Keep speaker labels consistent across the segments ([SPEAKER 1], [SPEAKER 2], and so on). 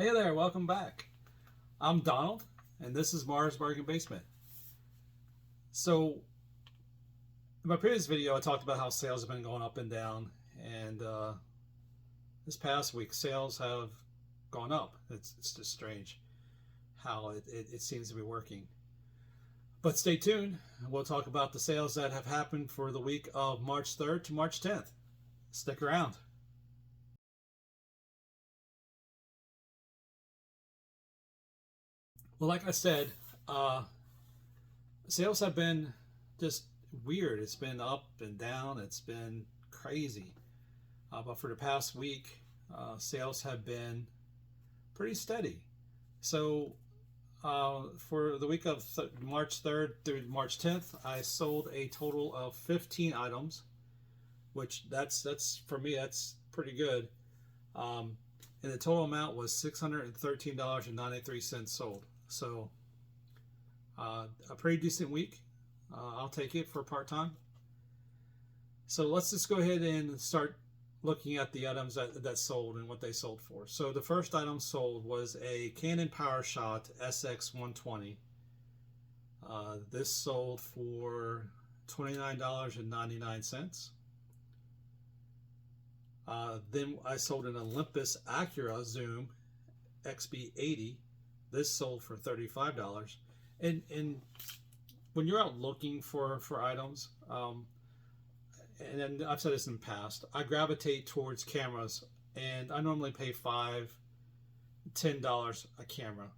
[SPEAKER 1] Hey there, welcome back. I'm Donald, and this is Mars Bargain Basement. So, in my previous video, I talked about how sales have been going up and down, and this past week, sales have gone up. It's just strange how it seems to be working. But stay tuned, we'll talk about the sales that have happened for the week of March 3rd to March 10th. Stick around. Well, like I said, sales have been just weird. It's been up and down. It's been crazy. But for the past week, sales have been pretty steady. So for the week of March 3rd through March 10th, I sold a total of 15 items, which that's for me that's pretty good. And the total amount was $613.93 sold. So a pretty decent week. I'll take it for part time. So let's just go ahead and start looking at the items that sold and what they sold for. So the first item sold was a Canon PowerShot SX120. This sold for $29.99. Then I sold an Olympus Acura Zoom XB80. This sold for $35. And when you're out looking for items, and I've said this in the past, I gravitate towards cameras, and I normally pay $5-10 a camera,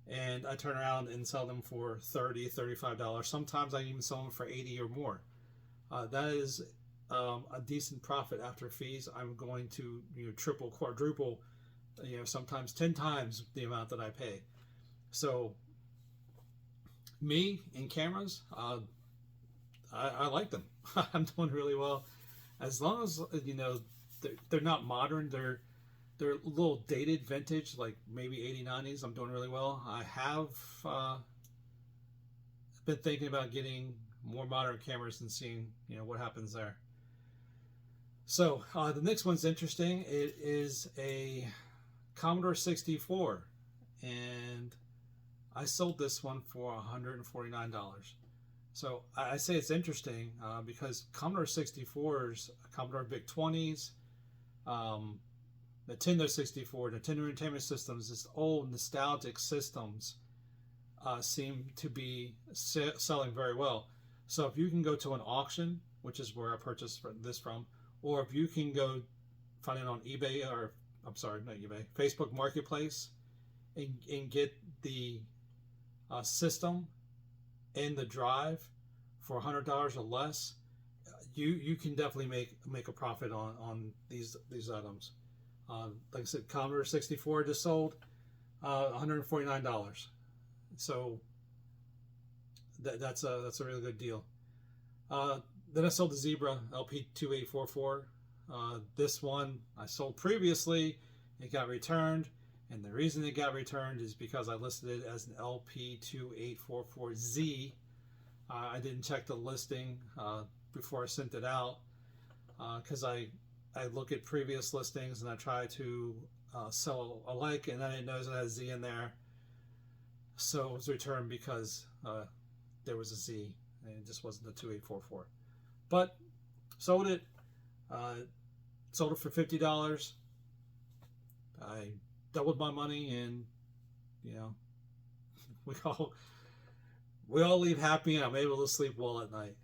[SPEAKER 1] and I turn around and sell them for $30-35. Sometimes I even sell them for $80 or more. That is a decent profit after fees. I'm going to triple, quadruple, sometimes 10 times the amount that I pay. So me and cameras, I like them. I'm doing really well, as long as they're not modern. They're a little dated, vintage, like maybe 80s, 90s. I'm doing really well. I have been thinking about getting more modern cameras and seeing what happens there. So the next one's interesting. It is a Commodore 64, and I sold this one for $149. So I say it's interesting because Commodore 64s, Commodore VIC-20s, Nintendo 64, Nintendo Entertainment Systems, this old nostalgic systems seem to be selling very well. So if you can go to an auction, which is where I purchased this from, or if you can go find it on eBay, or I'm sorry, not eBay, Facebook Marketplace, and get the system and the drive for $100 or less, you can definitely make a profit on these items. Like I said, Commodore 64 just sold $149. So that's a really good deal. Then I sold the Zebra LP2844. This one I sold previously. It got returned. And the reason it got returned is because I listed it as an LP2844Z. I didn't check the listing before I sent it out because I look at previous listings and I try to sell alike, and I didn't notice it had a Z in there. So it was returned because there was a Z and it just wasn't the 2844. But sold it. Sold it for $50. I doubled my money, and we all leave happy, and I'm able to sleep well at night.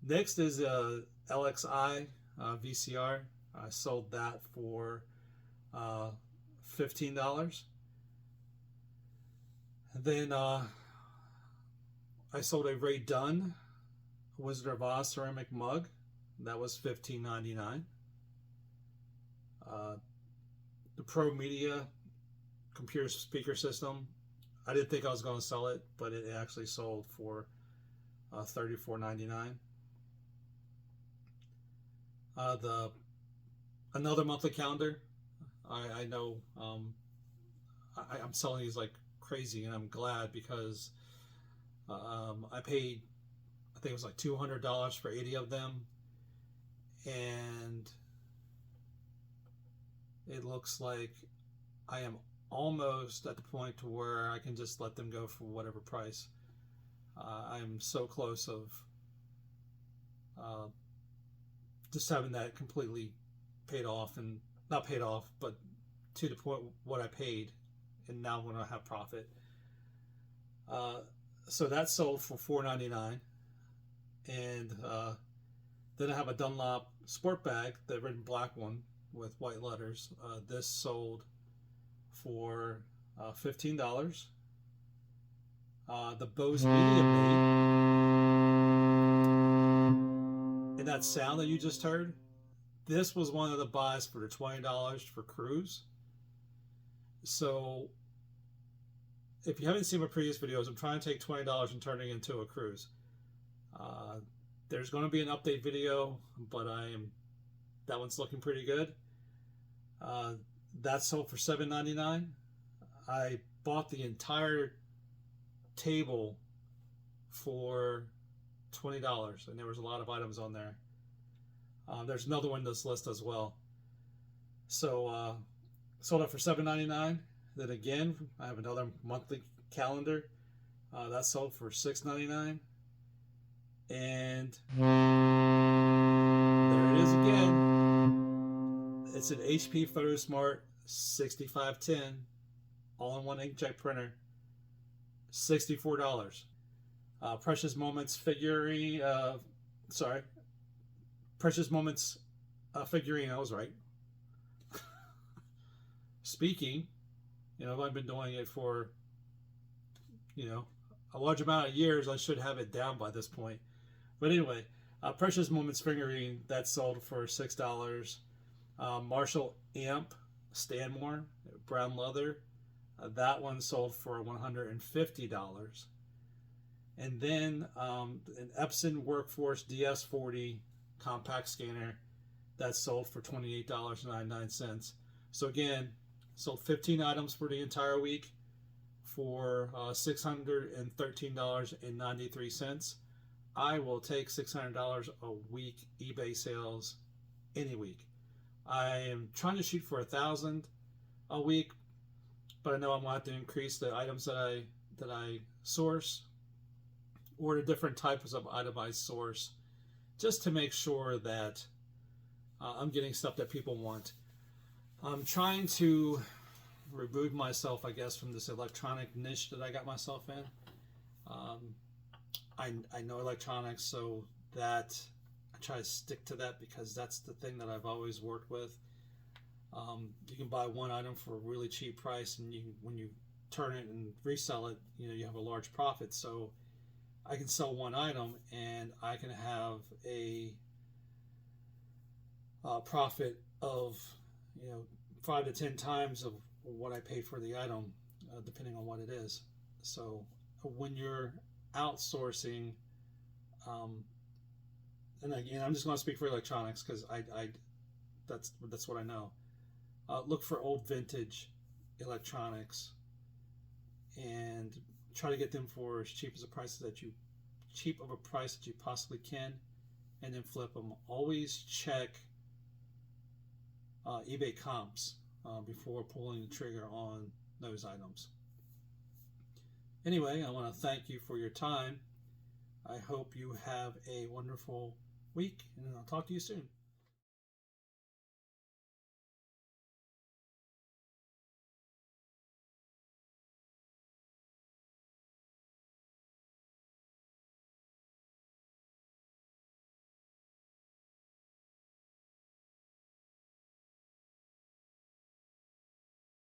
[SPEAKER 1] Next is a LXI VCR. I sold that for $15. Then I sold a Ray Dunn Wizard of Oz ceramic mug. That was $15.99. The Pro Media computer speaker system, I didn't think I was going to sell it, but it actually sold for $34.99. Another monthly calendar. I know I'm selling these like crazy, and I'm glad because I paid, I think it was like $200 for 80 of them, and it looks like I am almost at the point to where I can just let them go for whatever price. I'm so close of just having that completely paid off, and not paid off, but to the point what I paid, and now when I have profit. So that sold for $4.99, and then I have a Dunlop sport bag, the red and black one with white letters. This sold for $15. The Bose Media Mate, and that sound that you just heard, this was one of the buys for the $20 for cruise. So if you haven't seen my previous videos, I'm trying to take $20 and turn it into a cruise. There's going to be an update video, but that one's looking pretty good. That sold for $7.99. I bought the entire table for $20, and there was a lot of items on there. There's another one in this list as well. So sold it for $7.99. Then again, I have another monthly calendar that sold for $6.99. And there it is again. It's an HP PhotoSmart 6510 all-in-one inkjet printer, $64. Precious Moments figurine, Precious Moments figurine, I was right. Speaking, I've been doing it for, a large amount of years. I should have it down by this point. But anyway, Precious Moments figurine, that sold for $6. Marshall Amp Stanmore, brown leather, that one sold for $150. And then an Epson Workforce DS40 compact scanner, that sold for $28.99. So again, sold 15 items for the entire week for $613.93. I will take $600 a week eBay sales any week. I am trying to shoot for 1,000 a week, but I know I'm going to have to increase the items that I source, or the different types of item I source, just to make sure that I'm getting stuff that people want. I'm trying to remove myself, I guess, from this electronic niche that I got myself in. I know electronics, so that I try to stick to that because that's the thing that I've always worked with. You can buy one item for a really cheap price, and when you turn it and resell it, you have a large profit. So I can sell one item and I can have a profit of 5 to 10 times of what I paid for the item, depending on what it is. So when you're outsourcing, and again, I'm just going to speak for electronics because that's what I know. Look for old vintage electronics and try to get them for as cheap of a price that you possibly can, and then flip them. Always check eBay comps before pulling the trigger on those items. Anyway, I want to thank you for your time. I hope you have a wonderful week, and I'll talk to you soon.